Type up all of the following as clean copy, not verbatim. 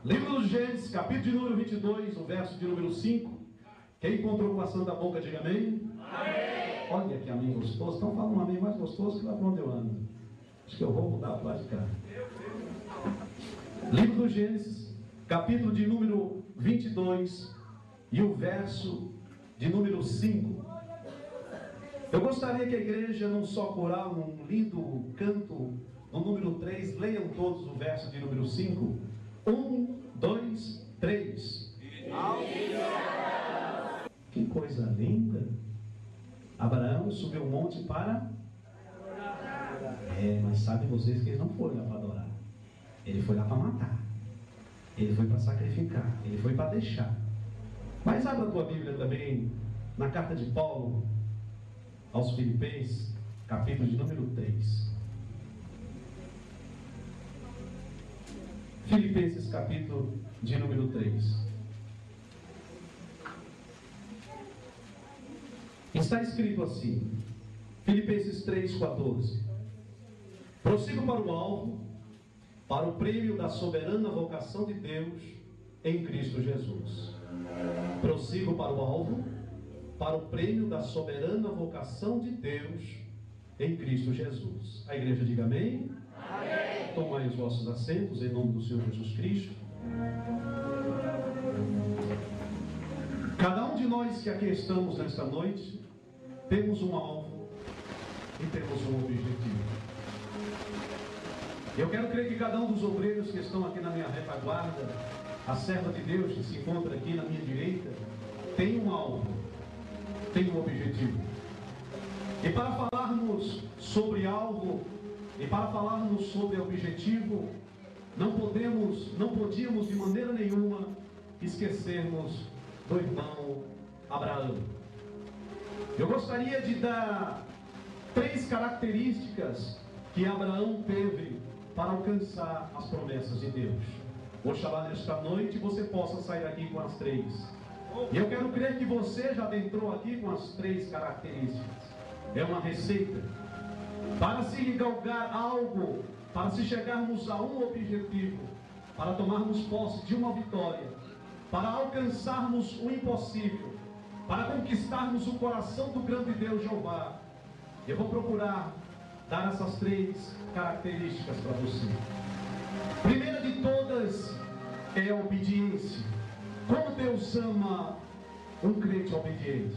Livro do Gênesis, capítulo de número 22, o verso de número 5. Quem encontrou com a santa boca, diga amém. Amém. Olha que amém gostoso. Estão falando um amém mais gostoso que lá para onde eu ando. Acho que eu vou mudar para lá de cá. Livro do Gênesis, capítulo de número 22 e o verso de número 5. Eu gostaria que a igreja, num só coral, num lindo canto, no número 3, leiam todos o verso de número 5. 1, 2, 3. Que coisa linda! Abraão subiu o monte para adorar. Mas sabem vocês que ele não foi lá para adorar. Ele foi lá para matar. Ele foi para sacrificar. Ele foi para deixar. Mas abra a tua Bíblia também na carta de Paulo aos Filipenses, capítulo de número 3. Filipenses, capítulo de número 3. Está escrito assim, Filipenses 3,14: prossigo para o alvo, para o prêmio da soberana vocação de Deus em Cristo Jesus. Prossigo para o alvo, para o prêmio da soberana vocação de Deus em Cristo Jesus. A igreja diga amém. Amém. Tomai os vossos assentos em nome do Senhor Jesus Cristo. Cada um de nós que aqui estamos nesta noite, temos um alvo e temos um objetivo. Eu quero crer que cada um dos obreiros que estão aqui na minha retaguarda, a serva de Deus que se encontra aqui na minha direita, tem um alvo, tem um objetivo. E para falarmos sobre alvo e para falarmos sobre objetivo, não podíamos de maneira nenhuma esquecermos do irmão Abraão. Eu gostaria de dar 3 características que Abraão teve para alcançar as promessas de Deus. Oxalá nesta noite você possa sair aqui com as 3. E eu quero crer que você já adentrou aqui com as 3 características. É uma receita para se galgar algo, para se chegarmos a um objetivo, para tomarmos posse de uma vitória, para alcançarmos o impossível, para conquistarmos o coração do grande Deus Jeová. Eu vou procurar dar essas 3 características para você. Primeira de todas é a obediência. Como Deus ama um crente obediente.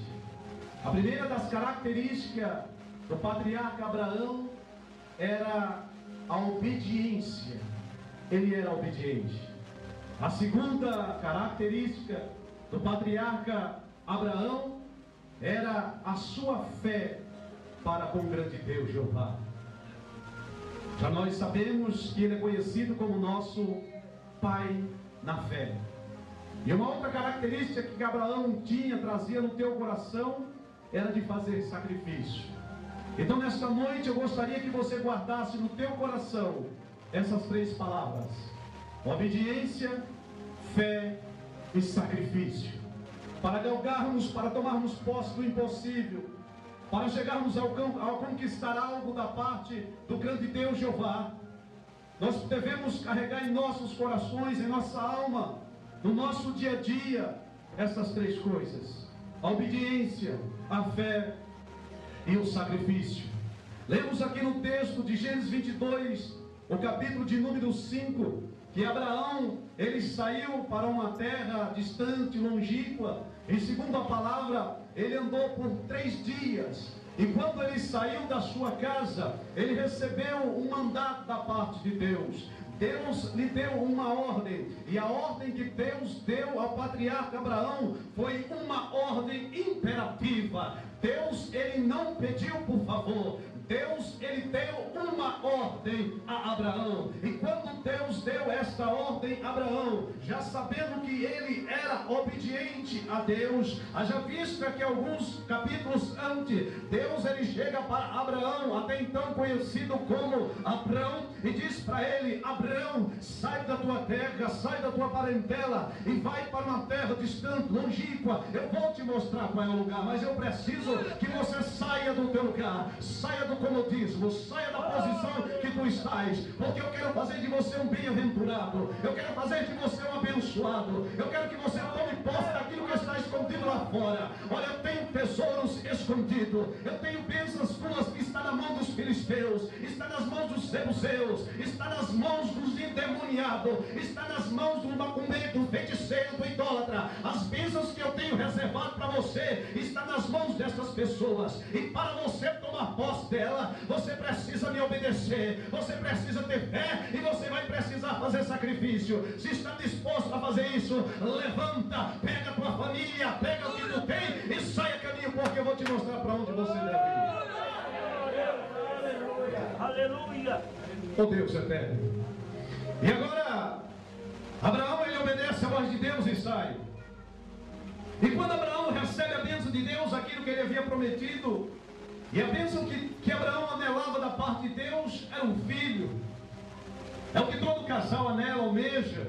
A primeira das características do patriarca Abraão era a obediência. Ele era obediente. A segunda característica do patriarca Abraão era a sua fé para com o grande Deus Jeová. Já nós sabemos que ele é conhecido como nosso pai na fé. E uma outra característica que Abraão trazia no teu coração, era de fazer sacrifício. Então nesta noite eu gostaria que você guardasse no teu coração essas 3 palavras: obediência, fé e sacrifício. Para galgarmos, para tomarmos posse do impossível, para chegarmos ao conquistar algo da parte do grande Deus Jeová, nós devemos carregar em nossos corações, em nossa alma, no nosso dia a dia, essas 3 coisas: a obediência, a fé e o sacrifício. Lemos aqui no texto de Gênesis 22, o capítulo de número 5, que Abraão, ele saiu para uma terra distante, longínqua, e segundo a palavra, ele andou por 3 dias, e quando ele saiu da sua casa, ele recebeu um mandato da parte de Deus. Deus lhe deu uma ordem, e a ordem que Deus deu ao patriarca Abraão foi uma ordem imperativa. Deus, ele não pediu por favor. Deus, ele deu uma ordem a Abraão. E quando Deus deu esta ordem a Abraão, já sabendo que ele era obediente a Deus, haja vista que alguns capítulos antes, Deus, ele chega para Abraão, até então conhecido como Abrão, e diz para ele: Abraão, sai da tua terra, sai da tua parentela e vai para uma terra distante, longínqua. Eu vou te mostrar qual é o lugar, mas eu preciso que você saia do teu lugar, saia do comodismo, saia da posição posição que tu estás, porque eu quero fazer de você um bem-aventurado, eu quero fazer de você um abençoado, eu quero que você tome posse daquilo que está escondido lá fora. Olha, eu tenho tesouros escondidos, eu tenho bênçãos tuas que está na mão dos filisteus, está nas mãos dos jebuseus, está nas mãos dos endemoniados, está nas mãos do macumbeiro, do feiticeiro, do idólatra. As bênçãos que eu tenho reservado para você está nas mãos dessas pessoas, e para você tomar posse dela, você precisa me obedecer, você precisa ter fé, e você vai precisar fazer sacrifício. Se está disposto a fazer isso, levanta, pega a tua família, pega o que tu tem e sai a caminho, porque eu vou te mostrar para onde você deve ir. Aleluia! Oh Deus eterno. E agora Abraão, ele obedece a voz de Deus e sai. E quando Abraão recebe a bênção de Deus, aquilo que ele havia prometido, e a bênção que Abraão anelava da parte de Deus era um filho. É o que todo casal anela, almeja.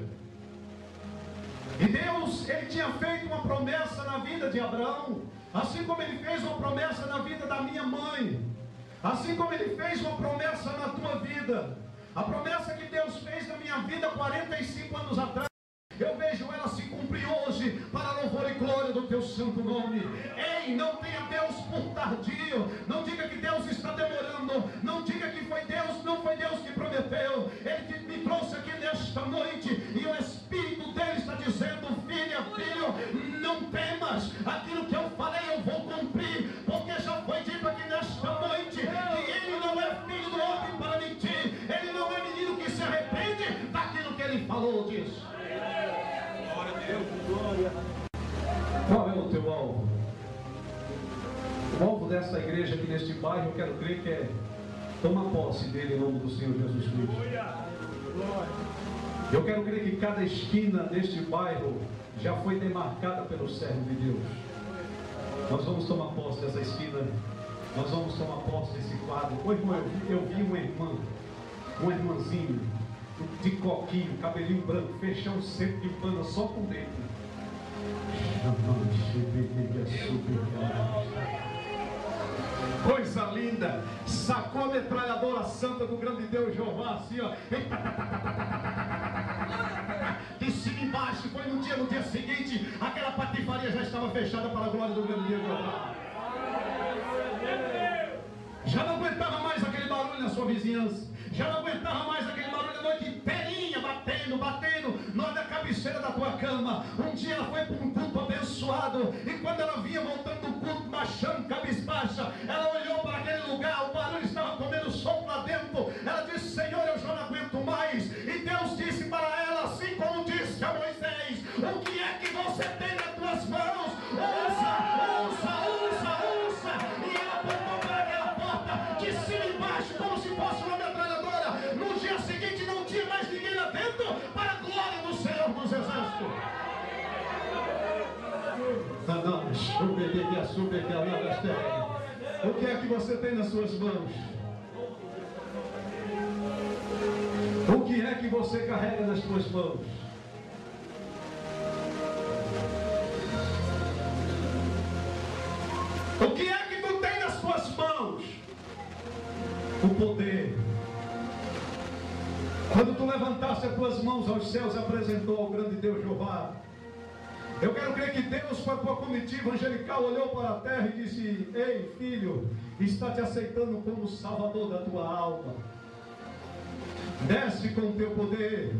E Deus, ele tinha feito uma promessa na vida de Abraão, assim como ele fez uma promessa na vida da minha mãe, assim como ele fez uma promessa na tua vida. A promessa que Deus fez na minha vida 45 anos atrás, eu vejo ela se cumprir hoje, para louvor e glória do teu santo nome. Ei, não tenha Deus por tardio, não diga que Deus está demorando, não diga que foi Deus, não foi Deus que prometeu. Ele me trouxe aqui nesta noite, e o Espírito dele está dizendo: filha, filho, não temas, aquilo que eu falei eu vou cumprir, porque já foi dito aqui nesta noite, que ele não é filho do homem para mentir, ele não é menino que se arrepende daquilo que ele falou, disso. Qual é o teu alvo? O alvo desta igreja aqui neste bairro, eu quero crer que é tomar posse dele em nome do Senhor Jesus Cristo. Eu quero crer que cada esquina deste bairro já foi demarcada pelo servo de Deus. Nós vamos tomar posse dessa esquina, nós vamos tomar posse desse quadro. Ô irmão, eu vi uma irmãzinha de coquinho, cabelinho branco, fechar um centro de pano só com dentro. Coisa linda. Sacou a metralhadora santa do grande Deus Jeová, assim, ó, de cima e embaixo. Foi no dia seguinte, aquela patifaria já estava fechada para a glória do grande Deus Jeová. Já não aguentava mais aquele barulho na sua vizinhança, já não aguentava mais aquele barulho a noite inteirinha, batendo na cabeceira da tua cama. Um dia ela foi para um culto abençoado, e quando ela vinha voltando do culto, baixando, cabisbaixa, ela olhou para aquele lugar, o barulho estava comendo sol lá dentro. Ela disse: Senhor, eu já não aguento mais. E Deus disse para ela, assim como disse a Moisés: o que é que você tem nas tuas mãos? Usa. E ela apontou para aquela porta, de cima e embaixo, como se fosse uma metralhadora. No dia seguinte não tinha mais ninguém lá dentro, para a glória do Senhor dos Exércitos. O que é que você tem nas suas mãos? O que é que você carrega nas suas mãos? O que é que tu tem nas suas mãos? O poder. Quando tu levantaste as tuas mãos aos céus e apresentou ao grande Deus Jeová, eu quero crer que Deus, com a tua comitiva angelical, olhou para a terra e disse: ei, filho, está te aceitando como salvador da tua alma. Desce com o teu poder.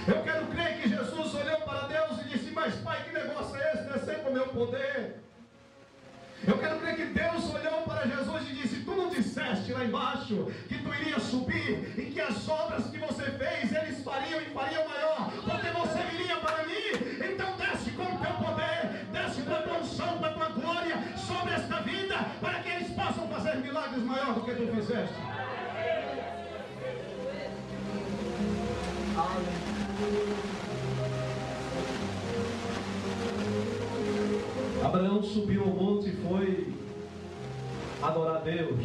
Eu quero crer que Jesus olhou para Deus e disse: mas pai, que negócio é esse, descer com o meu poder? Eu quero crer que Deus olhou para Jesus e disse: tu não disseste lá embaixo que tu irias subir, e que as obras que você fez eles fariam e fariam maior, porque você viria para mim? Então desce com o teu poder, desce com a tua unção, com a tua glória sobre esta vida, para que eles possam fazer milagres maiores do que tu fizeste. Abraão subiu ao monte e foi adorar a Deus.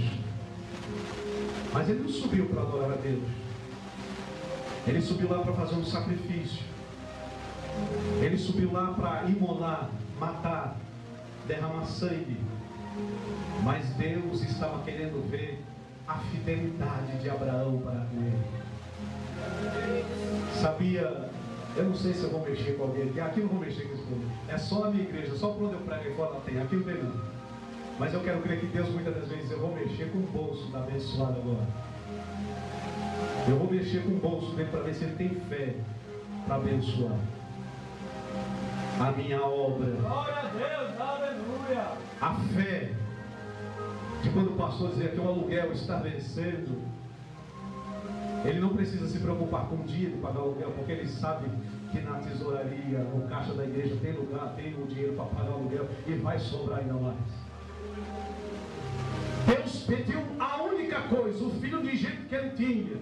Mas ele não subiu para adorar a Deus. Ele subiu lá para fazer um sacrifício. Ele subiu lá para imolar, matar, derramar sangue. Mas Deus estava querendo ver a fidelidade de Abraão para com ele. Sabia, eu não sei se eu vou mexer com alguém aqui. Aqui não vou mexer com isso tudo. É só a minha igreja, só por onde eu prego e fora não tem. Aqui não tem não. Mas eu quero crer que Deus muitas das vezes eu vou mexer com o bolso da abençoada agora. Eu vou mexer com o bolso dele para ver se ele tem fé para abençoar a minha obra. Glória a Deus, aleluia. A fé de quando o pastor dizia que o aluguel está vencendo, ele não precisa se preocupar com o dia de pagar o aluguel, porque ele sabe que na tesouraria, no caixa da igreja, tem lugar, tem o dinheiro para pagar o aluguel e vai sobrar ainda mais. Deus pediu a única coisa, o filho de jeito que ele tinha.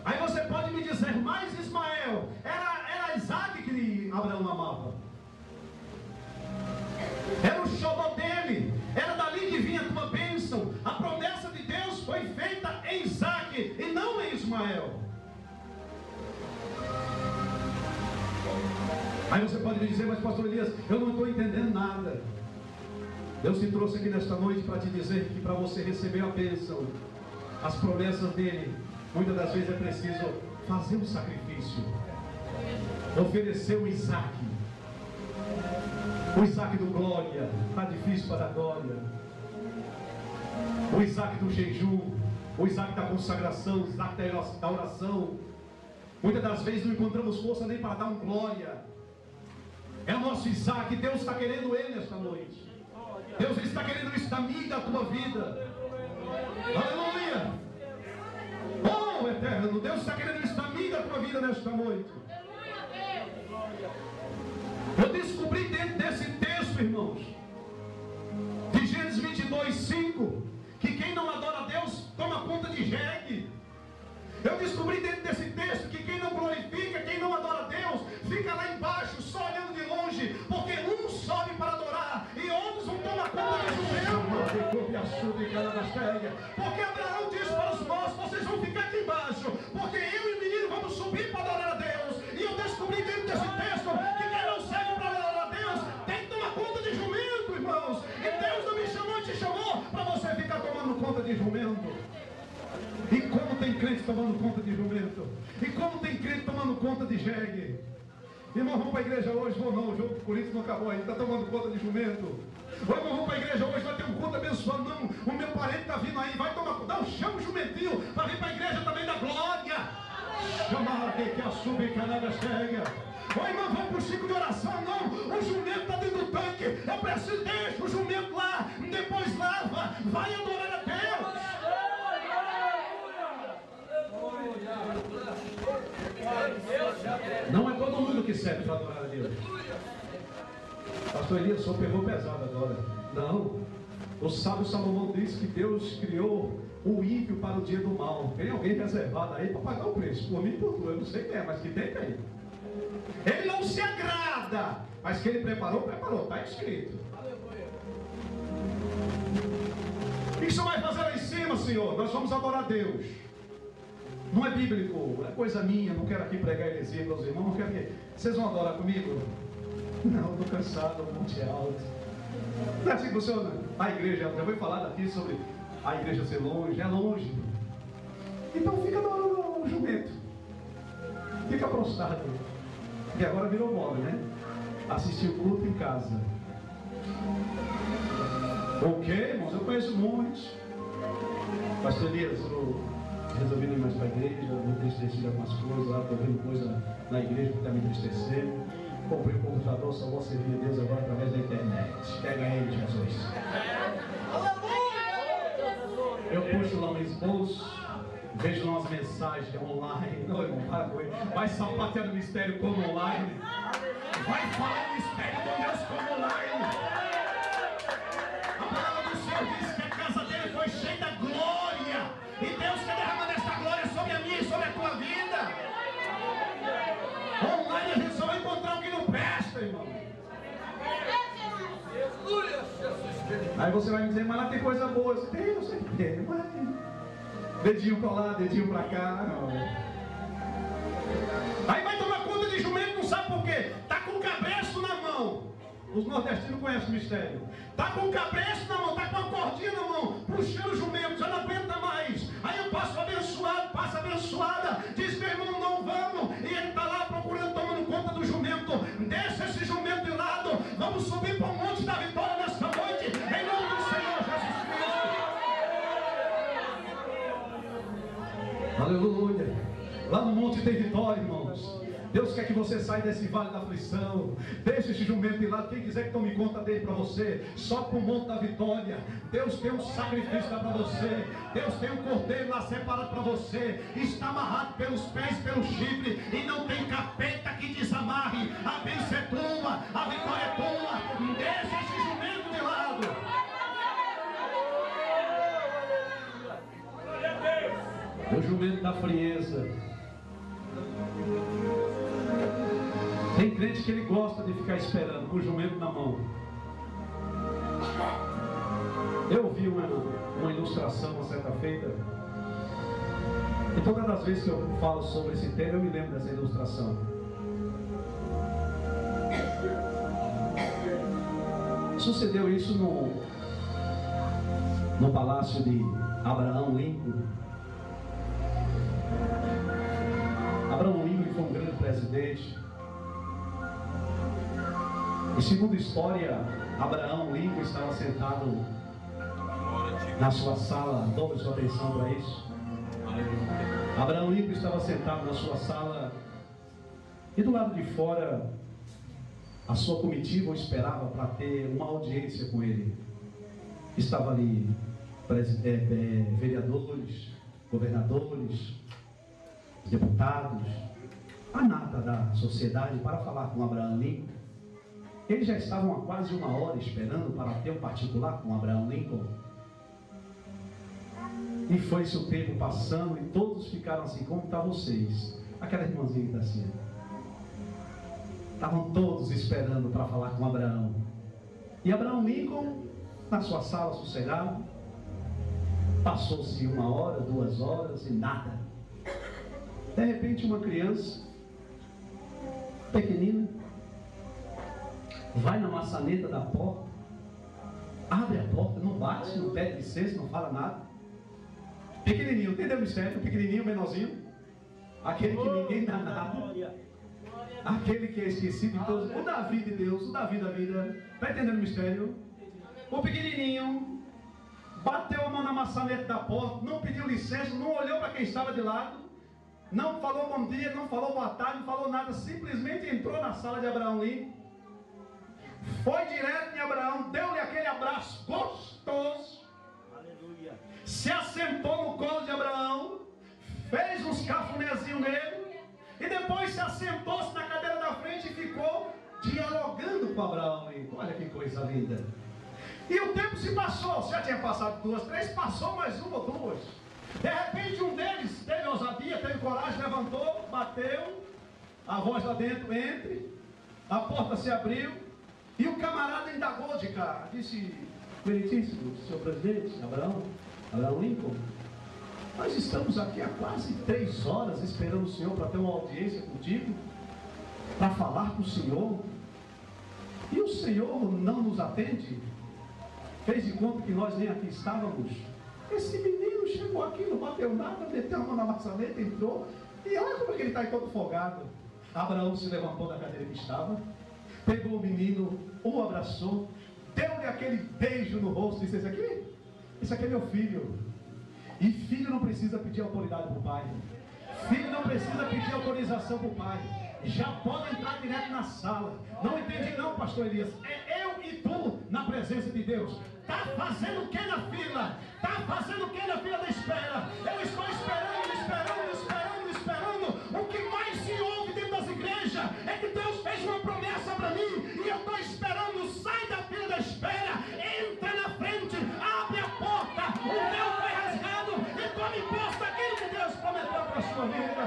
Aí você pode me dizer, mas Ismael, era Isaac que Abraão amava. Era o xodó dele, era dali que vinha a tua bênção. A promessa de Deus foi feita em Isaac e não em Ismael. Aí você pode me dizer, mas pastor Elias, eu não estou entendendo nada. Deus te trouxe aqui nesta noite para te dizer que para você receber a bênção, as promessas dele, muitas das vezes é preciso fazer um sacrifício, oferecer o Isaac. O Isaac do glória, está difícil para dar glória. O Isaac do jejum, o Isaac da consagração, o Isaac da oração. Muitas das vezes não encontramos força nem para dar um glória. É o nosso Isaac, Deus está querendo ele nesta noite. Deus está querendo isso da minha e da tua vida. Aleluia! Oh, eterno, Deus está querendo isso da minha e da tua vida nesta noite. Eu descobri dentro desse texto, irmãos, de Gênesis 22:5, que quem não adora a Deus toma conta de jegue. Eu descobri dentro desse texto que quem não glorifica, quem não adora a Deus, fica lá embaixo, só olhando de longe, porque um sobe para adorar e outros vão tomar conta de porque Abraão disse para os moços, vocês vão ficar aqui embaixo, porque eu e o menino vamos subir para adorar a Deus. E eu descobri dentro desse texto que quem não serve para adorar a Deus tem que tomar conta de jumento, irmãos. E Deus não me chamou e te chamou para você ficar tomando conta de jumento. E como tem crente tomando conta de jumento? E como tem crente tomando conta de jegue? Irmão, vamos para a igreja hoje? Vou não, o jogo do Corinthians não acabou ainda, está tomando conta de jumento. Ô irmão, vamos para a igreja hoje, vai ter um culto abençoado. Não, o meu parente está vindo aí, vai tomar conta. Não, chama o jumentinho para vir para a igreja também da glória. Chama que a sube que a nada chega. Ô irmão, vamos para o ciclo de oração. Não, o jumento está dentro do tanque. Eu preciso, deixa o jumento lá, depois lava, vai adorar a Deus. Não é todo mundo que serve para adorar a Deus. Pastor Elias só pegou pesado agora. Não. O sábio Salomão disse que Deus criou o ímpio para o dia do mal. Tem alguém reservado aí para pagar o preço? Por mim e por tu. Eu não sei quem é, mas que tem. Ele não se agrada, mas que ele preparou. Está escrito. O que você vai fazer lá em cima, Senhor? Nós vamos adorar a Deus. Não é bíblico, é coisa minha. Não quero aqui pregar heresia para os irmãos. Não quero que... Vocês vão adorar comigo? Não, estou cansado, o monte é alto. Não é assim que funciona? A igreja, já vou falar daqui sobre a igreja ser longe, é longe. Então fica no jumento. Fica prostrado. E agora virou moda, né? Assistir o culto em casa. Ok, irmãos, eu conheço um monte. Pastor Elias, eu resolvi ir mais para a igreja, vou entristecer algumas coisas lá, estou vendo coisa na igreja que está me entristecendo. Comprei um computador, só vou servir a Deus agora através da internet. Pega ele, Jesus. Eu puxo lá no esboço, vejo lá umas mensagens online. Não, irmão, para com ele. Vai sapatear no mistério como online. Vai falar no mistério com Deus como online. A palavra do Senhor diz que a casa dele foi cheia da glória. E Deus quer derramar esta glória sobre a minha e sobre a tua vida. Online a gente só vai encontrar o que não presta, irmão. Aí você vai me dizer, mas lá tem coisa boa. Tem, eu sei que tem, mas... Dedinho pra lá, dedinho pra cá. Não. Aí vai tomar conta de jumento, não sabe por quê? Tá com o cabresto na mão. Os nordestinos conhecem o mistério. Tá com o cabresto na mão, tá com a cordinha na mão, puxando o jumento, já não aguenta mais. Aí eu passo abençoado, passa abençoada, diz: meu irmão, não vamos. E ele está lá procurando, tomando conta do jumento. Deixa esse jumento de lado. Vamos subir para o Monte da Vitória nesta noite, em nome do Senhor Jesus Cristo. Aleluia. Lá no Monte tem vitória, irmãos. Deus quer que você saia desse vale da aflição. Deixa esse jumento de lado. Quem quiser que tome conta dele para você, só para o Monte da Vitória. Deus tem um sacrifício para você. Deus tem um cordeiro lá separado para você. Está amarrado pelos pés, pelo chifre, e não tem capeta que desamarre. A bênção é tua, a vitória é tua. Deixa esse jumento de lado. O jumento da frieza. Tem crente que ele gosta de ficar esperando com o jumento na mão. Eu vi uma ilustração uma certa feita, e todas as vezes que eu falo sobre esse tema eu me lembro dessa ilustração. Sucedeu isso no palácio de Abraham Lincoln. Abraham Lincoln foi um grande presidente. E segundo a história, Abraham Lincoln estava sentado na sua sala. Tome sua atenção para isso. Abraham Lincoln estava sentado na sua sala, e do lado de fora a sua comitiva o esperava para ter uma audiência com ele. Estava ali vereadores, governadores, deputados, a nata da sociedade para falar com Abraham Lincoln. Eles já estavam há quase uma hora esperando para ter um particular com Abraham Lincoln. E foi-se o tempo passando, e todos ficaram assim: como estão vocês? Aquela irmãzinha que está assim. Estavam todos esperando para falar com Abraão. E Abraham Lincoln, na sua sala, sossegado. Passou-se 1 hora, 2 horas e nada. De repente, uma criança pequenina vai na maçaneta da porta, abre a porta, não bate, não pede licença, não fala nada. Pequenininho, entendeu o mistério? Pequenininho, menorzinho, aquele que ninguém dá nada, aquele que é esquecido de todos, o Davi de Deus, o Davi da vida. Está entendendo o mistério? O pequenininho bateu a mão na maçaneta da porta, não pediu licença, não olhou para quem estava de lado, não falou bom dia, não falou boa tarde, não falou nada, simplesmente entrou na sala de Abraham Lincoln. Foi direto em Abraão, deu-lhe aquele abraço gostoso. Aleluia. Se assentou no colo de Abraão, fez uns cafunézinhos nele, e depois se assentou-se na cadeira da frente e ficou dialogando com Abraão. Olha que coisa linda. E o tempo se passou, já tinha passado 2, 3, passou mais 1 ou 2. De repente um deles teve ousadia, teve coragem, levantou, bateu, a voz lá dentro: entre. A porta se abriu. E o camarada indagou de cá, disse: meritíssimo senhor presidente, Abraham Lincoln, nós estamos aqui há quase 3 horas esperando o senhor para ter uma audiência contigo, para falar com o senhor, e o senhor não nos atende, fez de conta que nós nem aqui estávamos. Esse menino chegou aqui, não bateu nada, meteu a mão na maçaneta, entrou, e olha como é que ele está todo folgado. Abraão se levantou da cadeira que estava, pegou o menino, o abraçou, deu-lhe aquele beijo no rosto e disse: esse aqui é meu filho. E filho não precisa pedir autoridade para o pai. Filho não precisa pedir autorização para o pai. Já pode entrar direto na sala. Não entendi não, pastor Elias. É eu e tu na presença de Deus. Está fazendo o que na fila? Está fazendo o que na fila da espera? Eu estou esperando. O que mais se ouve dentro das igrejas é que Deus fez uma promessa para mim, e eu estou esperando. Sai da fila da espera, entra na frente, abre a porta, o véu foi rasgado, e tome posse daquilo que Deus prometeu para a sua vida.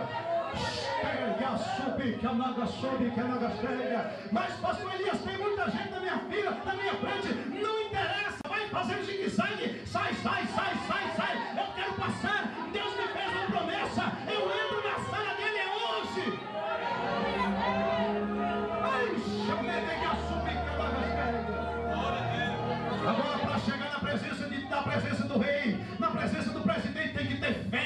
Mas pastor Elias, tem muita gente na minha fila, na minha frente, não interessa, vai fazendo zigue-zague, sai, eu quero passar. Deus me fez uma promessa, eu entro na sala dele hoje. Agora, para chegar na presença do rei, na presença do presidente, tem que ter fé.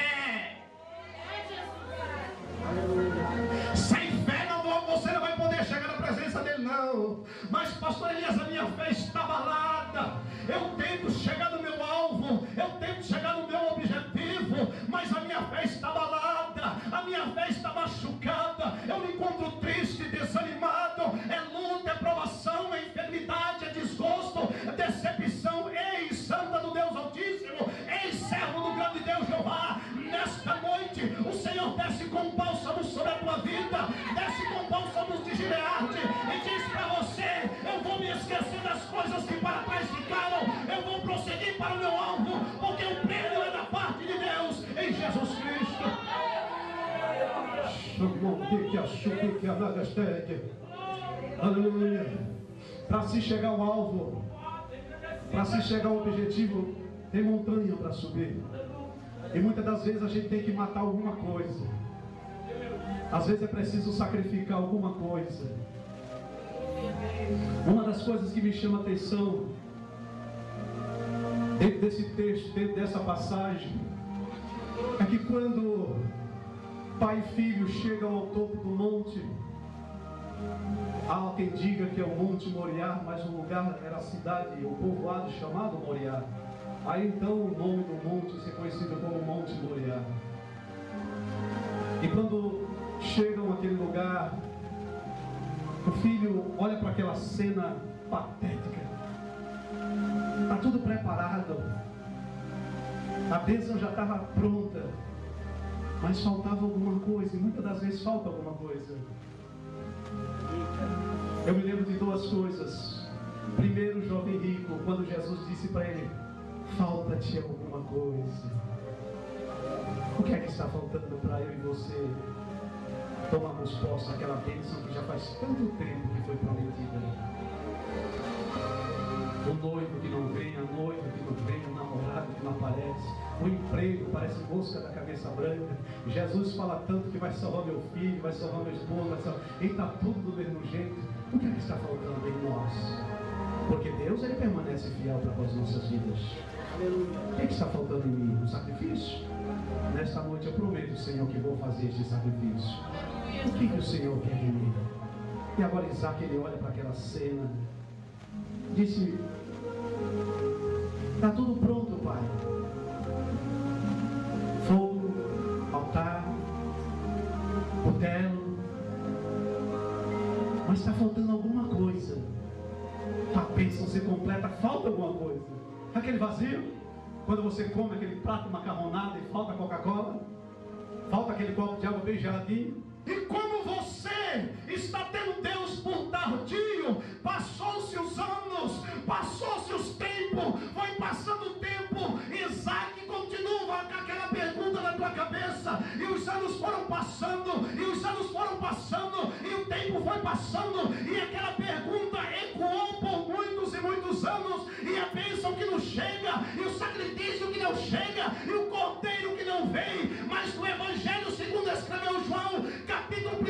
minha fé está abalada, a minha fé está machucada, eu me encontro triste, desanimado, é luta, é provação, é enfermidade, é desgosto, é decepção. Ei, Santa do Deus Altíssimo, ei, servo do grande Deus Jeová, nesta noite o Senhor desce com bálsamo sobre a tua vida, desce com bálsamos de Gileade e diz para você: eu vou me esquecer das coisas que para trás ficaram, eu vou prosseguir para o meu alvo, porque o prêmio é da parte de Deus em Jesus Cristo. Aleluia. Para se chegar ao alvo, para se chegar ao objetivo, tem montanha para subir. E muitas das vezes a gente tem que matar alguma coisa. Às vezes é preciso sacrificar alguma coisa. Uma das coisas que me chama a atenção dentro desse texto, dentro dessa passagem, é que quando pai e filho chegam ao topo do monte, há quem diga que é o Monte Moriá, mas o lugar era a cidade, o povoado chamado Moriá. Aí então o nome do monte se conhecido como Monte Moriá. E quando chegam àquele lugar, o filho olha para aquela cena patética. Está tudo preparado, a bênção já estava pronta, mas faltava alguma coisa, e muitas das vezes falta alguma coisa. Eu me lembro de duas coisas. Primeiro, o jovem rico, quando Jesus disse para ele: falta-te alguma coisa. O que é que está faltando para eu e você tomarmos posse daquela bênção que já faz tanto tempo que foi prometida? O noivo que não vem, a noiva que não vem, o namorado que não aparece, o emprego parece mosca da cabeça branca. Jesus fala tanto que vai salvar meu filho, vai salvar meu esposo, vai salvar... E está tudo do mesmo jeito. O que é que está faltando em nós? Porque Deus, Ele permanece fiel para as nossas vidas. O que é que está faltando em mim? Um sacrifício? Nesta noite eu prometo, Senhor, que vou fazer este sacrifício. O que o Senhor quer de mim? E agora Isaac, ele olha para aquela cena, disse: está tudo pronto, pai. Fogo, altar, cutelo, mas está faltando alguma coisa. A bênção ser completa, falta alguma coisa. Aquele vazio, quando você come aquele prato macarronado e falta Coca-Cola, falta aquele copo de água bem geladinho. E como você está tendo Deus por tardio, passou-se os anos, passou-se os tempos, foi passando o tempo, Isaac continua com aquela pergunta na tua cabeça, e os anos foram passando, e os anos foram passando, e o tempo foi passando, e aquela pergunta ecoou por muitos e muitos anos, e a bênção que não chega, e o sacrifício que não chega, e o cordeiro que não vem. Mas no Evangelho segundo escreveu João, capítulo 1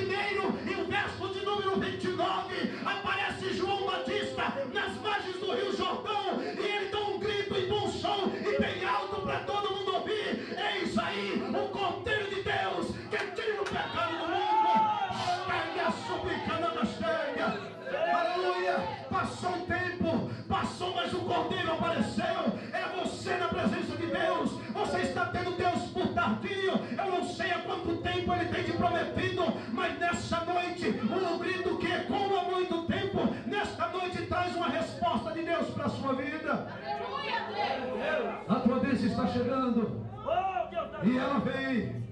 e o verso de número 29, aparece João Batista nas margens do Rio Jordão, e ele dá um grito em bom som e bem alto para todo mundo ouvir: eis aí o Cordeiro de Deus que tira o pecado do mundo. Chega, suplicando na chega. Aleluia. Passou um tempo, passou, mas o Cordeiro apareceu. É você na presença de Deus. Você está tendo Deus por tardio. Eu não sei há quanto tempo Ele tem te prometido, mas nessa noite o grito que ecoa há muito tempo, nesta noite traz uma resposta de Deus para a sua vida. A tua bênção está chegando, e ela vem,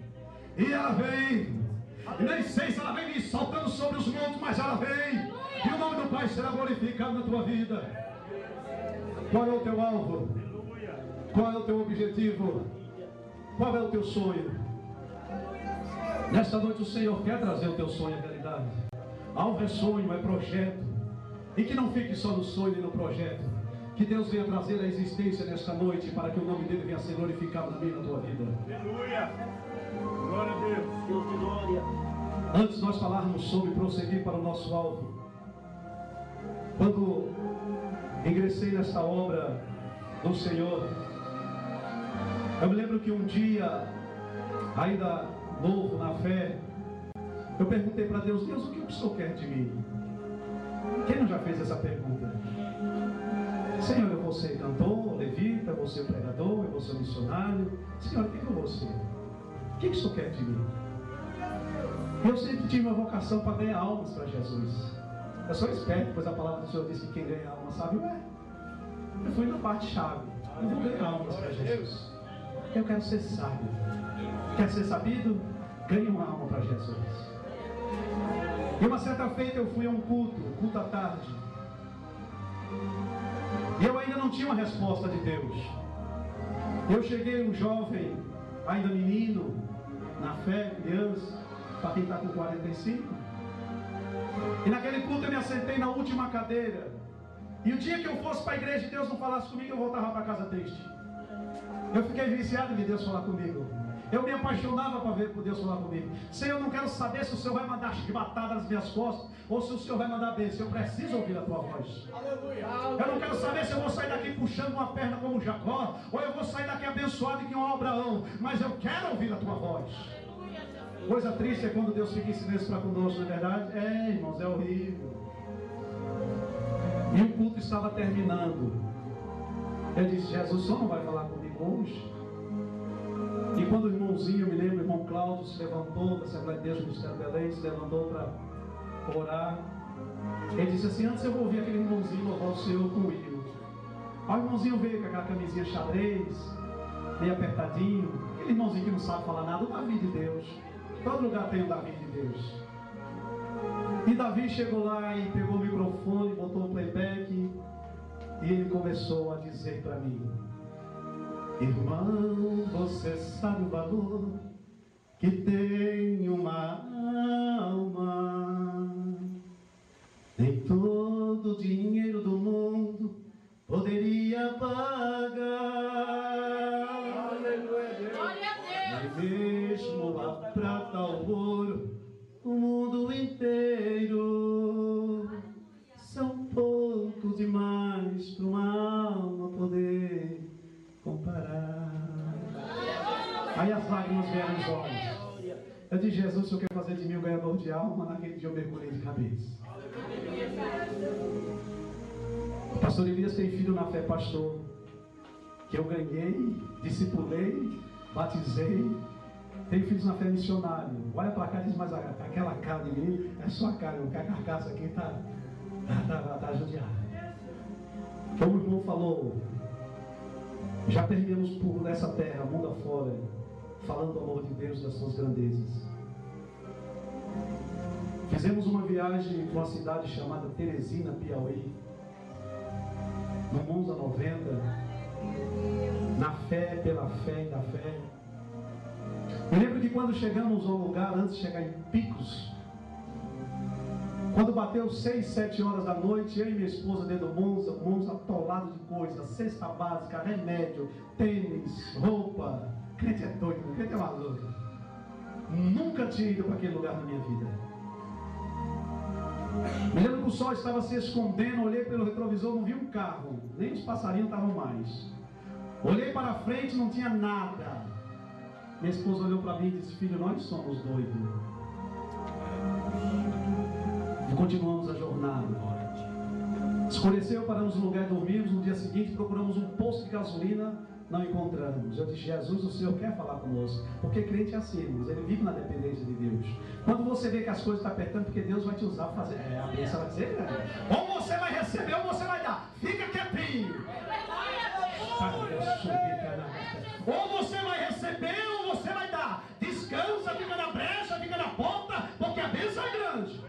e ela vem. E nem sei se ela vem me saltando sobre os montes, mas ela vem, e o nome do Pai será glorificado na tua vida. Qual é o teu alvo? Qual é o teu objetivo? Qual é o teu sonho? Nesta noite o Senhor quer trazer o teu sonho à realidade. Alvo é sonho, é projeto. E que não fique só no sonho e no projeto. Que Deus venha trazer a existência nesta noite, para que o nome dele venha ser glorificado na minha e na tua vida. Aleluia! Glória a Deus! Deus de glória! Antes de nós falarmos sobre prosseguir para o nosso alvo, quando ingressei nesta obra do Senhor, eu me lembro que um dia, ainda novo na fé, eu perguntei para Deus: Deus, o que o Senhor quer de mim? Quem não já fez essa pergunta? Senhor, eu vou ser cantor, levita, eu vou ser pregador, eu vou ser missionário. Senhor, o que eu vou ser? que o Senhor quer de mim? Eu sempre tive uma vocação para ganhar almas para Jesus. Eu sou esperto, pois a palavra do Senhor diz que quem ganha alma sabe, eu fui na parte chave. Eu vou ganhar almas para Jesus. Eu quero ser sábio. Quer ser sabido? Ganhe uma alma para Jesus. E uma certa feita eu fui a um culto à tarde. E eu ainda não tinha uma resposta de Deus. Eu cheguei um jovem, ainda menino, na fé, criança, para quem está com 45. E naquele culto eu me assentei na última cadeira. E o dia que eu fosse para a igreja e Deus não falasse comigo, eu voltava para casa triste. Eu fiquei viciado em Deus falar comigo. Eu me apaixonava para ver por Deus falar comigo. Senhor, eu não quero saber se o Senhor vai mandar chibatada nas minhas costas ou se o Senhor vai mandar bênção. Eu preciso ouvir a tua voz. Eu não quero saber se eu vou sair daqui puxando uma perna como Jacó ou eu vou sair daqui abençoado que um Abraão. Mas eu quero ouvir a tua voz. Coisa triste é quando Deus fica em silêncio para conosco, não é verdade? Irmãos, é horrível. E o culto estava terminando. Eu disse, Jesus, o Senhor não vai falar comigo hoje? E quando o irmãozinho, eu me lembro, o irmão Cláudio se levantou da Assembleia de Deus do Ministério de Belém, se levantou para orar. Ele disse assim, antes eu vou ouvir aquele irmãozinho louvar o Senhor com o hino. Aí o irmãozinho veio com aquela camisinha xadrez, meio apertadinho, aquele irmãozinho que não sabe falar nada, o Davi de Deus. Todo lugar tem o Davi de Deus. E Davi chegou lá e pegou o microfone, botou o playback e ele começou a dizer para mim, irmão, você sabe o valor que tem uma alma. Nem todo o dinheiro do mundo poderia pagar. Glória a Deus. Nem mesmo a prata, o ouro, o mundo inteiro são pouco demais para uma alma poder comparar. Aí as lágrimas vieram nos olhos. Eu disse, Jesus, o Senhor quer fazer de mim um ganhador de alma? Naquele dia eu mergulhei de cabeça. O pastor Elias tem filho na fé, pastor, que eu ganhei, discipulei, batizei. Tem filhos na fé missionário. Olha para cá e diz, mas aquela cara de mim é só a cara, porque a carcaça aqui está judiada. Como o irmão falou, já perdemos por nessa terra, mundo afora, falando do amor de Deus, das suas grandezas. Fizemos uma viagem para uma cidade chamada Teresina, Piauí, no Monza 90, na fé, pela fé e da fé. Me lembro que quando chegamos ao lugar, antes de chegar em Picos, quando bateu 6, 7 horas da noite, eu e minha esposa dentro do Monza atolado de coisas, cesta básica, remédio, tênis, roupa. Crente é doido, crente é maluco. Nunca tinha ido para aquele lugar na minha vida. Me lembro que o sol estava se escondendo, olhei pelo retrovisor, não vi um carro, nem os passarinhos estavam mais. Olhei para frente, não tinha nada. Minha esposa olhou para mim e disse, filho, nós somos doidos. E continuamos a jornada. Escureceu, paramos no lugar e dormimos. No dia seguinte procuramos um posto de gasolina, não encontramos. Eu disse, Jesus, o Senhor quer falar conosco. Porque crente é assim, irmãos, ele vive na dependência de Deus. Quando você vê que as coisas estão apertando, porque Deus vai te usar para fazer. A bênção vai dizer, ou você vai receber ou você vai dar. Fica quietinho. Ou você vai receber ou você vai dar. Descansa, fica na brecha, fica na porta, porque a bênção é grande.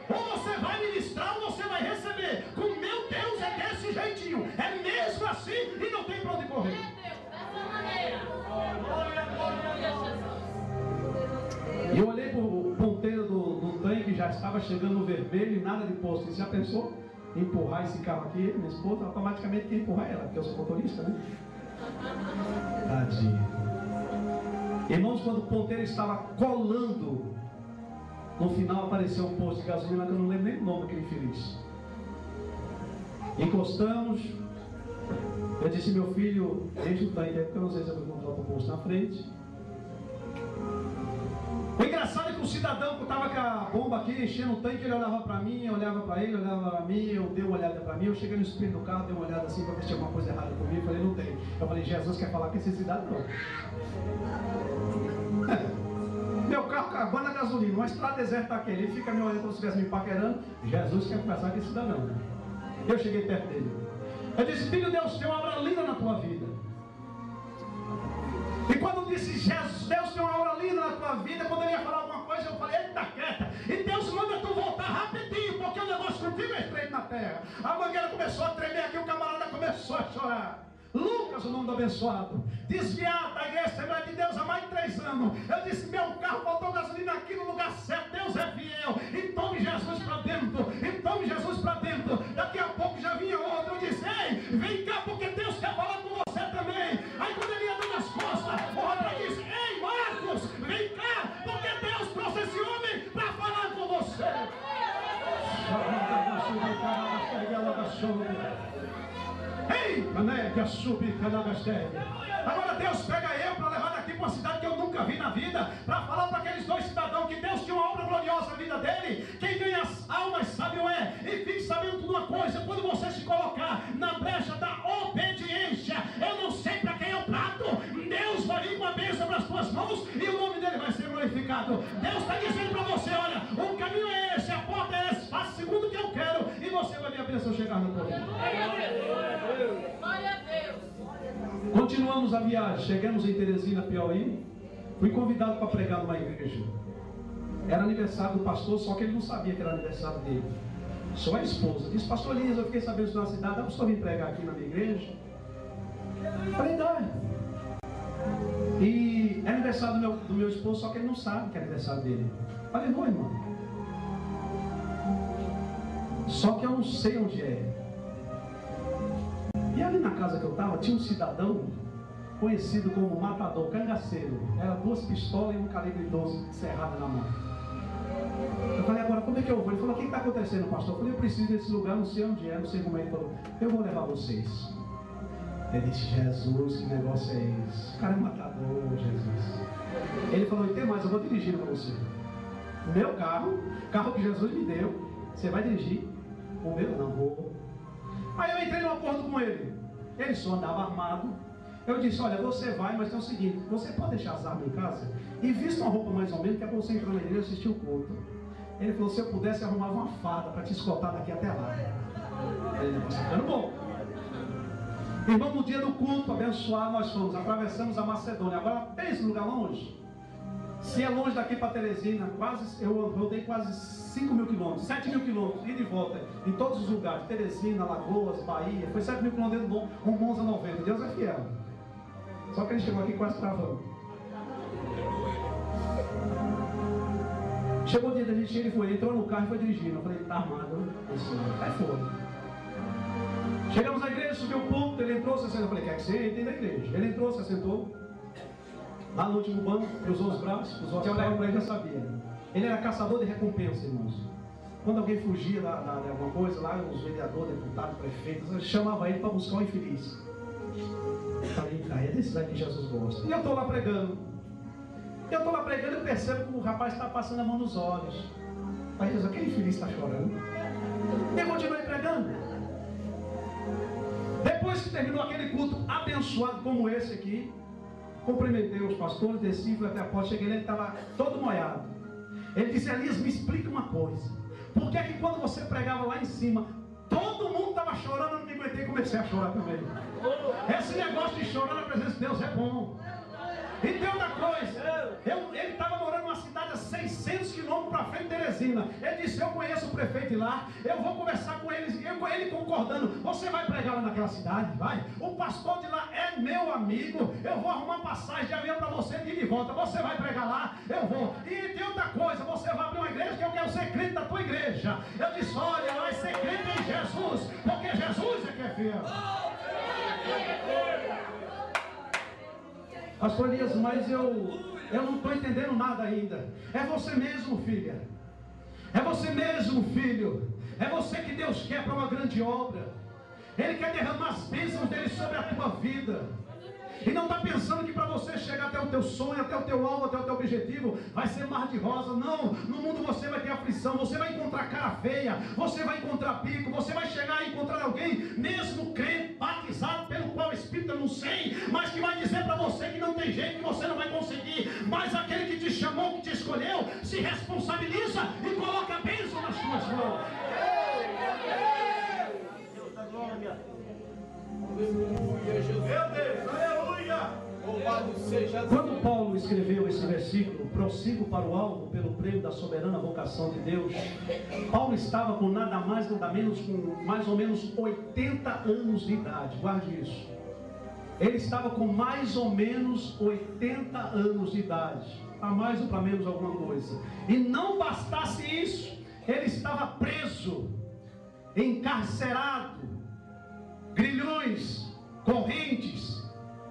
Ou você vai ministrar ou você vai receber. Com meu Deus é desse jeitinho. É mesmo assim e não tem para onde correr. E eu olhei para o ponteiro do tanque, já estava chegando no vermelho e nada de posto. E já pensou em empurrar esse carro aqui? Minha esposa automaticamente quer empurrar ela, porque eu sou motorista, né? Tadinho. Irmãos, quando o ponteiro estava colando, no final apareceu um posto de gasolina que eu não lembro nem o nome daquele infeliz. Encostamos. Eu disse, meu filho, deixa o tanque aí, porque eu não sei se eu vou encontrar outro posto na frente. O engraçado é que o cidadão que estava com a bomba aqui, enchendo o tanque, ele olhava para mim, eu olhava para ele, olhava para mim, eu dei uma olhada para mim, eu cheguei no espelho do carro, dei uma olhada assim para ver se tinha alguma coisa errada comigo, falei, não tem. Eu falei, Jesus quer falar com esse cidadão. acabando a gasolina, uma estrada deserta aquele, ele fica me olhando como se estivesse me paquerando. Jesus quer conversar com esse cidadão, né? Eu cheguei perto dele. Eu disse: filho, Deus tem uma obra linda na tua vida. E quando eu disse: Jesus, Deus tem uma obra linda na tua vida, quando ele ia falar alguma coisa, eu falei: eita, quieta. E Deus manda tu voltar rapidinho, porque o negócio contigo é estreito na terra. A mangueira começou a tremer aqui, o camarada começou a chorar. Lucas, o nome do abençoado, desviado da igreja Assembleia de Deus há mais de 3 anos. Eu disse: meu carro faltou gasolina aqui no lugar certo. Deus é fiel. E tome Jesus para dentro. E tome Jesus para dentro. Daqui a pouco já vinha outro. Eu disse: ei, vem cá, porque Deus quer falar com você também. Aí quando ele ia dando as costas, o Roberto disse: ei, Marcos, vem cá, porque Deus trouxe esse homem para falar com você. Ei, que subir, agora Deus pega eu para levar daqui para uma cidade que eu nunca vi na vida, para falar para aqueles 2 cidadãos que Deus tinha uma obra gloriosa na vida dele. Quem ganha as almas sabe o é. E fique sabendo tudo uma coisa: quando você se colocar na brecha da obediência, eu não sei para quem eu prato, Deus vai vir com a bênção para as tuas mãos e o nome dele vai ser glorificado. Deus está dizendo para você: olha, o caminho é esse, a porta é essa, faça segundo o que eu quero e você vai ver a bênção chegar na tua vida. Glória a Deus. Continuamos a viagem, chegamos em Teresina, Piauí. Fui convidado para pregar numa igreja. Era aniversário do pastor, só que ele não sabia que era aniversário dele. Só a esposa disse: pastor Elias, eu fiquei sabendo isso na cidade, dá para o senhor vir pregar aqui na minha igreja? Falei: dá. E é aniversário do meu esposo, só que ele não sabe que é aniversário dele. Falei: vou, irmão. Só que eu não sei onde é. E ali na casa que eu estava, tinha um cidadão conhecido como matador, cangaceiro. Era 2 pistolas e um calibre 12 cerrado na mão. Eu falei: agora como é que eu vou? Ele falou: o que está acontecendo, pastor? Eu falei: eu preciso desse lugar, não sei onde é, não sei como é. Ele falou: eu vou levar vocês. Ele disse: Jesus, que negócio é esse? O cara é matador, Jesus. Ele falou: e tem mais, eu vou dirigir para você. O meu carro que Jesus me deu, você vai dirigir? O meu não, vou. Aí eu entrei num acordo com ele. Ele só andava armado. Eu disse: olha, você vai, mas é o seguinte, você pode deixar as armas em casa e vista uma roupa mais ou menos, que é para você entrar na igreja e assistir o culto. Ele falou: se eu pudesse, eu arrumava uma farda para te escoltar daqui até lá. Ele negócio ficando bom. Irmão, no dia do culto abençoado, nós fomos, atravessamos a Macedônia. Agora pense no lugar longe. Se é longe daqui para Teresina, eu rodei quase 5 mil quilômetros, 7 mil quilômetros, ida e volta, em todos os lugares, Teresina, Lagoas, Bahia, foi 7 mil quilômetros dentro de um Monza 90, Deus é fiel. Só que ele chegou aqui quase travando. Chegou o dia da gente, ele entrou no carro e foi dirigindo. Eu falei: tá armado, aí foi. Chegamos na igreja, subiu o púlpito, ele entrou, se assentou. Eu falei: quer que você entre na igreja? Ele entrou, se assentou. Lá no último banco, cruzou os braços, os olhos para ele, já sabia. Ele era caçador de recompensa, irmãos. Quando alguém fugia de alguma coisa, lá os vereadores, deputados, prefeitos, chamavam ele para buscar o infeliz. Eu falei: é desses aí que Jesus gosta. E eu estou lá pregando. E percebo que o rapaz está passando a mão nos olhos. Aí Jesus: aquele infeliz está chorando. E eu continuei pregando. Depois que terminou aquele culto abençoado como esse aqui, cumprimentei os pastores, desci, fui até a porta, cheguei lá, ele estava todo molhado. Ele disse: Elias, me explica uma coisa. Por que é que quando você pregava lá em cima, todo mundo estava chorando, eu não me aguentei e comecei a chorar também. Esse negócio de chorar na presença de Deus é bom. E tem outra coisa, ele estava morando numa cidade a 600 quilômetros para frente de Teresina. Ele disse: eu conheço o prefeito de lá, eu vou conversar com eles. Ele concordando: você vai pregar lá naquela cidade? Vai. O pastor de lá é meu amigo, eu vou arrumar passagem de avião para você de ir de volta. Você vai pregar lá? Eu vou. E tem outra coisa, você vai abrir uma igreja que eu quero ser crente da tua igreja. Eu disse: olha, vai ser crente em Jesus, porque Jesus é que é fiel. Pastor Elias, mas eu não estou entendendo nada ainda. É você mesmo, filha. É você mesmo, filho. É você que Deus quer para uma grande obra. Ele quer derramar as bênçãos dele sobre a tua vida. E não está pensando que para você chegar até o teu sonho, até o teu alvo, até o teu objetivo, vai ser mar de rosa. Não, no mundo você vai ter aflição, você vai encontrar cara feia, você vai encontrar pico, você vai chegar e encontrar alguém, mesmo crente, batizado, pelo qual o Espírito eu não sei, mas que vai dizer para você que não tem jeito, que você não vai conseguir. Mas aquele que que te chamou, que te escolheu, se responsabiliza e coloca a bênção nas tuas mãos. Deus da glória. Aleluia, Jesus. Meu Deus, aleluia. Quando Paulo escreveu esse versículo, prossigo para o alvo pelo prêmio da soberana vocação de Deus, Paulo estava com nada mais, nada menos, com mais ou menos 80 anos de idade. Guarde isso. Ele estava com mais ou menos 80 anos de idade, para mais ou para menos alguma coisa. E não bastasse isso, ele estava preso, encarcerado, grilhões, correntes,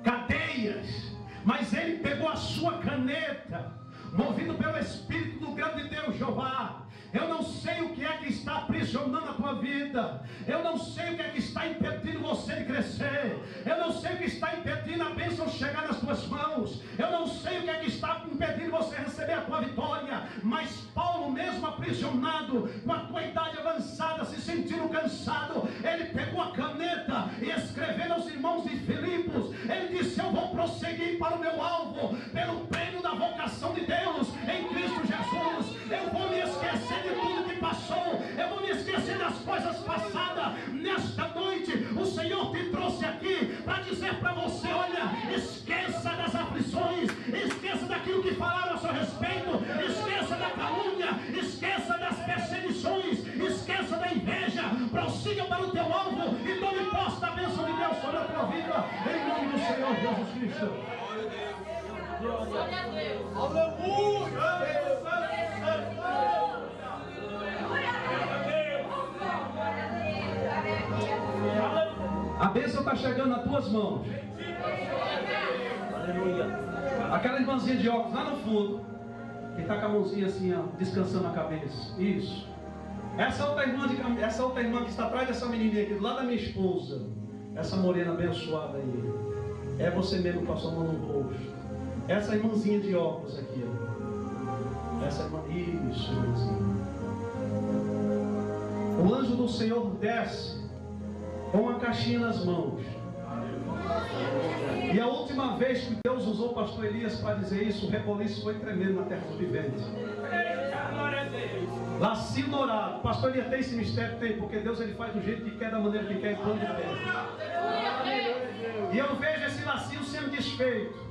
cadeias, mas ele pegou a sua caneta, movido pelo Espírito do grande Deus Jeová. Eu não sei o que é que está aprisionando a tua vida. Eu não sei o que é que está impedindo você de crescer. Eu não sei o que está impedindo a bênção chegar nas tuas mãos. Eu não sei o que é que está impedindo você receber a tua vitória. Mas Paulo, mesmo aprisionado, com a tua idade avançada, se sentindo cansado, ele pegou a caneta e escrevendo aos irmãos de Filipos, ele disse: eu vou prosseguir para o meu alvo, pelo prêmio da vocação de Deus em Cristo Jesus. Eu vou me esquecer de tudo que passou, eu vou me esquecer das coisas passadas. Nesta noite o Senhor te trouxe aqui para dizer para você: olha, esqueça das aflições, esqueça daquilo que falaram a seu respeito, esqueça da calúnia, esqueça das perseguições, esqueça da inveja, prossiga para o teu alvo e tome posse da bênção de Deus sobre a tua vida, em nome do Senhor Jesus Cristo. Glória a Deus. Aleluia. A bênção está chegando nas tuas mãos. Aleluia. Aquela irmãzinha de óculos lá no fundo, que está com a mãozinha assim, ó, descansando a cabeça. Isso. Essa outra irmã que está atrás dessa menininha aqui, do lado da minha esposa, essa morena abençoada aí, é você mesmo com a sua mão no rosto. Essa irmãzinha de óculos aqui, ó. Essa irmã, isso, irmãzinha. O anjo do Senhor desce com uma caixinha nas mãos. E a última vez que Deus usou o pastor Elias para dizer isso, o reboliço foi tremendo na terra dos viventes. Lacinho dourado. O pastor Elias tem esse mistério? Tem, porque Deus ele faz do jeito que quer, da maneira que quer, e quando quer. E eu vejo esse lacinho sendo desfeito.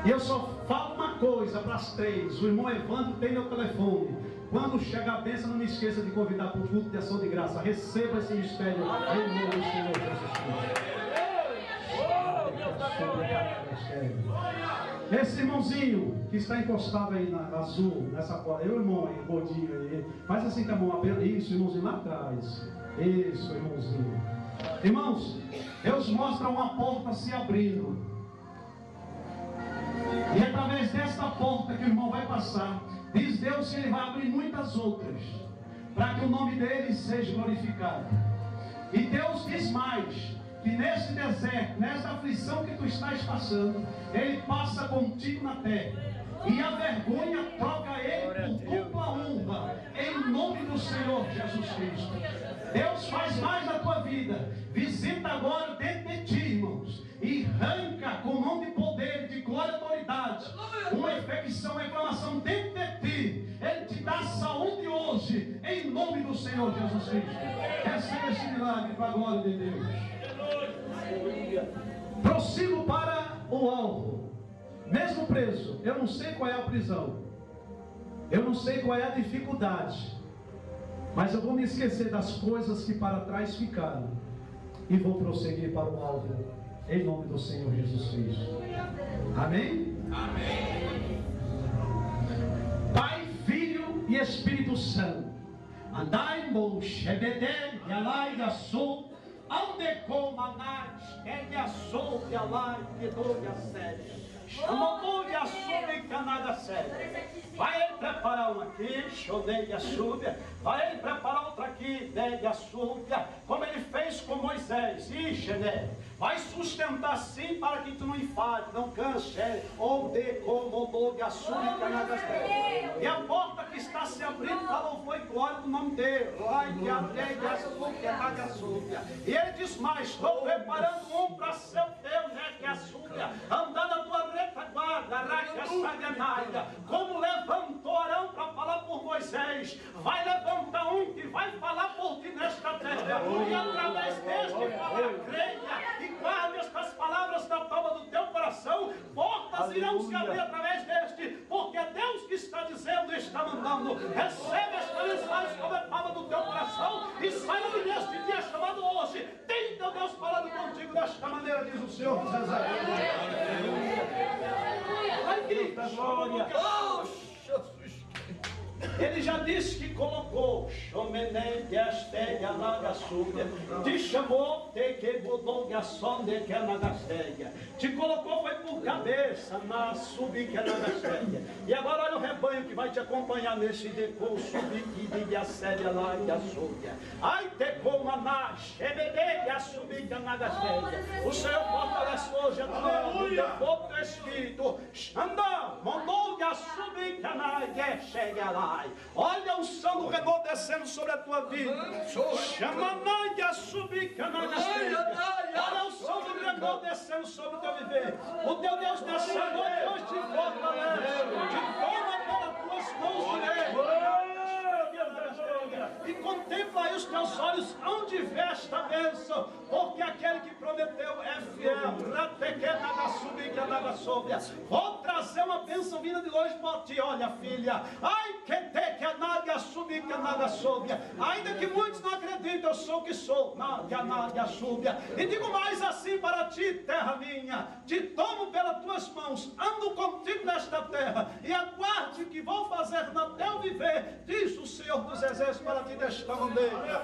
E eu só falo uma coisa para as três: o irmão Evandro tem meu telefone. Quando chegar a bênção, não me esqueça de convidar para o culto de ação de graça. Receba esse mistério em nome do Senhor Jesus Cristo. Esse irmãozinho que está encostado aí na azul, nessa porta, eu, irmão aí, gordinho aí, faz assim com a mão aberta. Isso, irmãozinho, lá atrás. Isso, irmãozinho. Irmãos, Deus mostra uma porta se abrindo. E através desta porta que o irmão vai passar, diz Deus que ele vai abrir muitas outras, para que o nome dele seja glorificado. E Deus diz mais, que nesse deserto, nessa aflição que tu estás passando, ele passa contigo na terra. E a vergonha troca ele por dupla honra, em nome do Senhor Jesus Cristo. Deus faz mais na tua vida. Visita agora dentro de ti, irmãos, e arranca com mão de poder, de glória e autoridade, uma infecção, uma inflamação dentro de ti. Ele te dá saúde hoje, em nome do Senhor Jesus Cristo. Receba esse milagre para a glória de Deus. Prossigo para o alvo. Mesmo preso, eu não sei qual é a prisão, eu não sei qual é a dificuldade, mas eu vou me esquecer das coisas que para trás ficaram e vou prosseguir para o alvo, em nome do Senhor Jesus Cristo. Amém? Amém. Pai, Filho e Espírito Santo. Andai bom, shebedel, yalai, yassou, ande com manais, ele assou, yalai, que dou a série. Chamou de açúcar e canada séria. Vai ele preparar uma aqui, chonei de açúcar. Vai ele preparar outra aqui, né, de açúcar. Como ele fez com Moisés. Ixi, né? Vai sustentar assim para que tu não enfade, não canse. Ou de como de açúcar e canada séria. E a porta que está se abrindo para louvor e glória do nome dele. Vai que abrei de açúcar, de açúcar. E ele diz mais: estou preparando um para ser teu, né, que açúcar. Andar na tua retaguarda. Como levantou Arão para falar por Moisés, vai levantar um que vai falar por ti nesta terra. E através deste falar, creia e guarde estas palavras na palma do teu coração. Portas irão se abrir através deste, porque é Deus que está dizendo e está mandando. Recebe esta mensagem sobre a palma do teu coração e saiba neste dia chamado hoje. Tem teu Deus falando contigo desta maneira, diz o Senhor dos Exércitos. Ele já disse que colocou, te chamou, te colocou foi por cabeça na subicanagastéia. E agora olha o rebanho que vai te acompanhar nesse deco subir a séria lá e a súbia. Ai, tecomana, xebede, a subicanagastéia. O Senhor fortalece hoje a tua fogo do Espírito. Xanda, mandou a subicanagastéia, chega lá. Olha o sangue do Renault descendo sobre a tua vida. Xamanaya subicanagastéia. Olha o sangue do Renault descendo sobre o teu viver. O teu Deus dessa noite hoje te fortalece. Te toma pelas tuas mãos direitas. E contempla aí os teus olhos onde vê esta bênção, porque aquele que prometeu é fiel. Vou trazer uma bênção vinda de longe por ti. Olha, filha, ai que te naga subia, naga sobia. Ainda que muitos não acreditem, eu sou o que sou. Naga subia. E digo mais assim para ti, terra minha: te tomo pelas tuas mãos, ando contigo nesta terra, e aguarde o que vou fazer no teu viver, diz o Senhor dos Exércitos para ti desta maneira.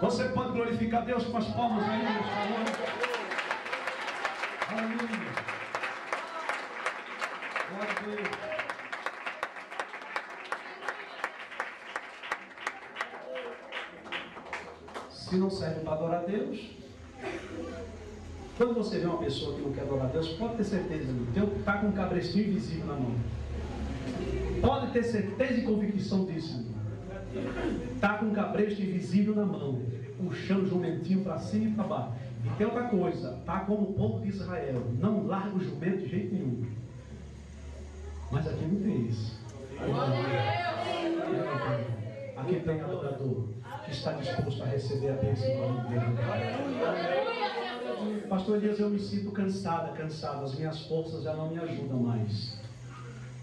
Você pode glorificar Deus com as palmas aí, meus irmãos. Aleluia. Glória a Deus. Se não serve para adorar a Deus, quando você vê uma pessoa que não quer adorar a Deus, pode ter certeza, está com um cabrestinho invisível na mão. Pode ter certeza e convicção disso. Está com um cabresto invisível na mão, puxando o jumentinho para cima e para baixo. E tem outra coisa, está como o povo de Israel, não larga o jumento de jeito nenhum. Mas aqui não tem isso. Aqui tem adorador que está disposto a receber a bênção do Deus. Pastor Elias, eu me sinto cansada, as minhas forças já não me ajudam mais.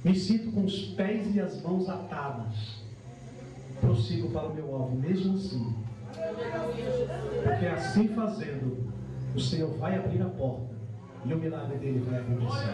Me sinto com os pés e as mãos atadas. Prossigo para o meu alvo, mesmo assim. Porque assim fazendo, o Senhor vai abrir a porta e o milagre dele vai acontecer.